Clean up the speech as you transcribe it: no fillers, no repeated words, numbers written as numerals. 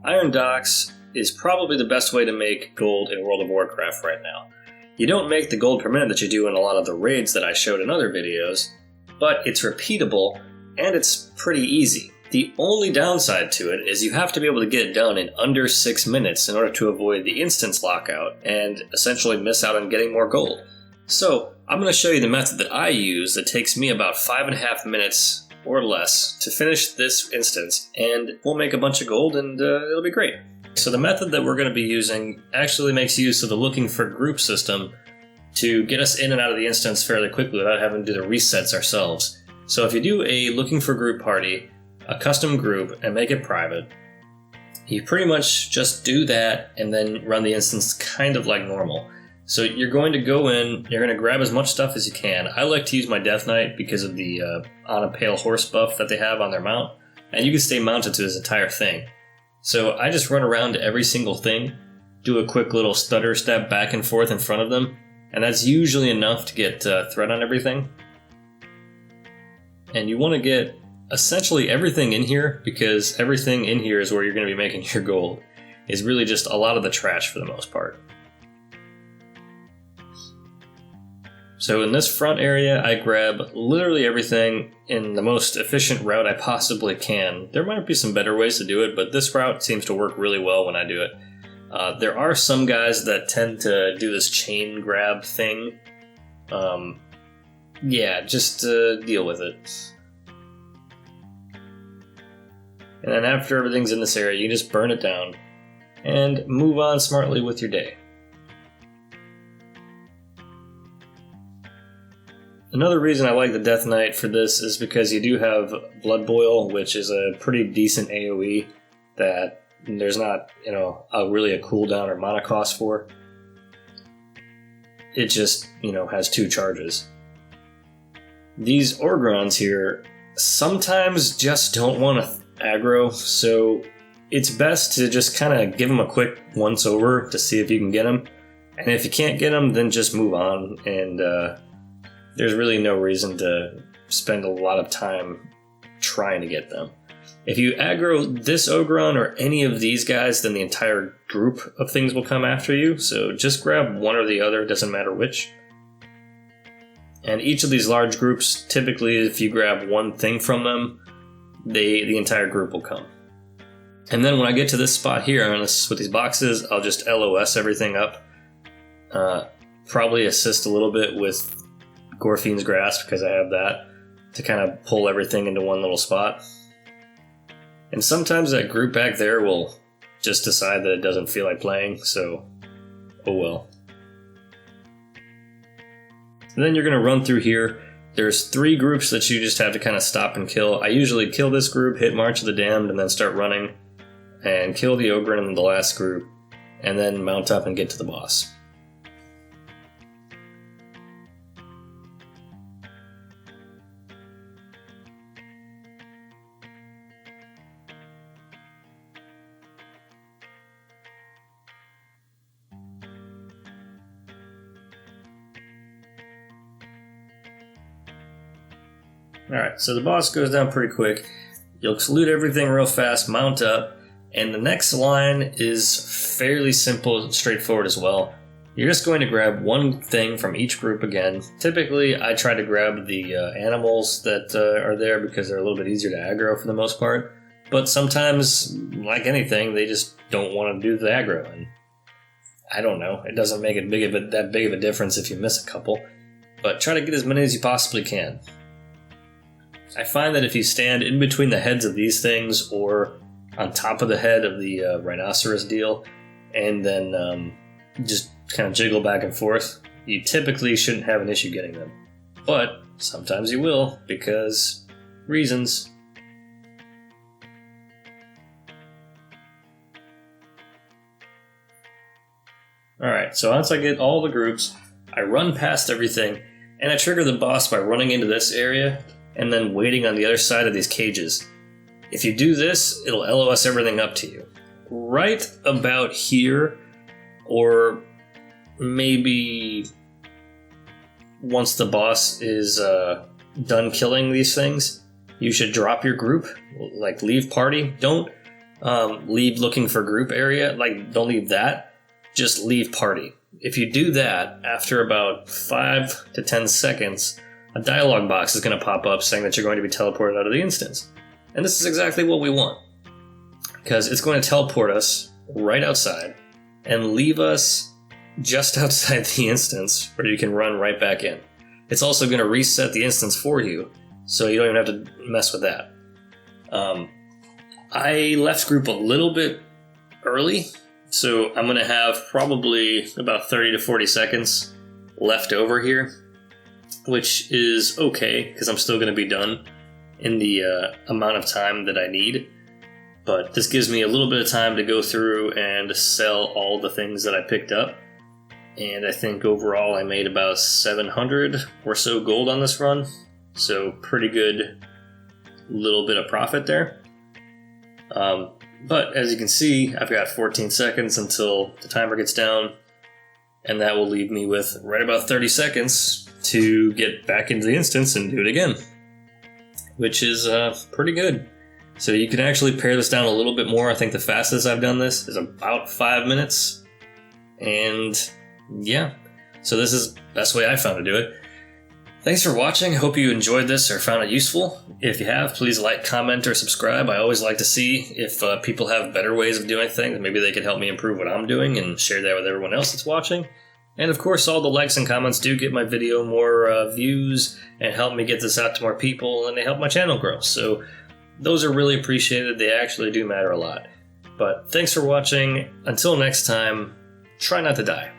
Iron Docks is probably the best way to make gold in World of Warcraft right now. You don't make the gold per minute that you do in a lot of the raids that I showed in other videos, but it's repeatable and it's pretty easy. The only downside to it is you have to be able to get it done in under 6 minutes in order to avoid the instance lockout and essentially miss out on getting more gold. So I'm going to show you the method that I use that takes me about 5.5 minutes or less to finish this instance, and we'll make a bunch of gold and it'll be great. So the method that we're going to be using actually makes use of the looking for group system to get us in and out of the instance fairly quickly without having to do the resets ourselves. So if you do a looking for group party, a custom group, and make it private, you pretty much just do that and then run the instance kind of like normal. So you're going to go in, you're going to grab as much stuff as you can. I like to use my Death Knight because of the on a pale horse buff that they have on their mount, and you can stay mounted to this entire thing. So I just run around to every single thing, do a quick little stutter step back and forth in front of them, and that's usually enough to get threat on everything. And you want to get essentially everything in here, because everything in here is where you're going to be making your gold. It's really just a lot of the trash for the most part. So in this front area, I grab literally everything in the most efficient route I possibly can. There might be some better ways to do it, but this route seems to work really well when I do it. There are some guys that tend to do this chain grab thing. Just deal with it. And then after everything's in this area, you just burn it down and move on smartly with your day. Another reason I like the Death Knight for this is because you do have Blood Boil, which is a pretty decent AoE that there's not, really a cooldown or mana cost for. It just, has 2 charges. These Orgrons here sometimes just don't want to aggro, so it's best to just kind of give them a quick once over to see if you can get them. And if you can't get them, then just move on, and there's really no reason to spend a lot of time trying to get them. If you aggro this Ogron or any of these guys, then the entire group of things will come after you, so just grab one or the other, doesn't matter which. And each of these large groups, typically if you grab one thing from them, the entire group will come. And then when I get to this spot here, with these boxes, I'll just LOS everything up. Probably assist a little bit with Gorfine's Grasp, because I have that to kind of pull everything into one little spot. And sometimes that group back there will just decide that it doesn't feel like playing, so oh well. And then you're going to run through here. There's 3 groups that you just have to kind of stop and kill. I usually kill this group, hit March of the Damned, and then start running, and kill the Ogren in the last group, and then mount up and get to the boss. Alright, so the boss goes down pretty quick. You'll loot everything real fast, mount up, and the next line is fairly simple and straightforward as well. You're just going to grab one thing from each group again. Typically, I try to grab the animals that are there because they're a little bit easier to aggro for the most part. But sometimes, like anything, they just don't want to do the aggro. And I don't know, it doesn't make it that big of a difference if you miss a couple. But try to get as many as you possibly can. I find that if you stand in between the heads of these things or on top of the head of the rhinoceros deal and then just kind of jiggle back and forth, you typically shouldn't have an issue getting them. But sometimes you will, because reasons. Alright, so once I get all the groups, I run past everything, and I trigger the boss by running into this area and then waiting on the other side of these cages. If you do this, it'll LOS everything up to you. Right about here, or maybe once the boss is done killing these things, you should drop your group, like leave party. Don't leave looking for group area, like don't leave that, just leave party. If you do that, after about 5 to 10 seconds, a dialog box is going to pop up saying that you're going to be teleported out of the instance. And this is exactly what we want, because it's going to teleport us right outside and leave us just outside the instance where you can run right back in. It's also going to reset the instance for you, so you don't even have to mess with that. I left group a little bit early, so I'm going to have probably about 30 to 40 seconds left over here, which is okay, because I'm still going to be done in the amount of time that I need. But this gives me a little bit of time to go through and sell all the things that I picked up. And I think overall I made about 700 or so gold on this run. So pretty good little bit of profit there. But as you can see, I've got 14 seconds until the timer gets down. And that will leave me with right about 30 seconds to get back into the instance and do it again. Which is pretty good. So you can actually pare this down a little bit more. I think the fastest I've done this is about 5 minutes. And yeah, so this is the best way I found to do it. Thanks for watching. I hope you enjoyed this or found it useful. If you have, please like, comment, or subscribe. I always like to see if people have better ways of doing things. Maybe they could help me improve what I'm doing and share that with everyone else that's watching. And of course, all the likes and comments do get my video more views and help me get this out to more people, and they help my channel grow. So those are really appreciated. They actually do matter a lot. But thanks for watching. Until next time, try not to die.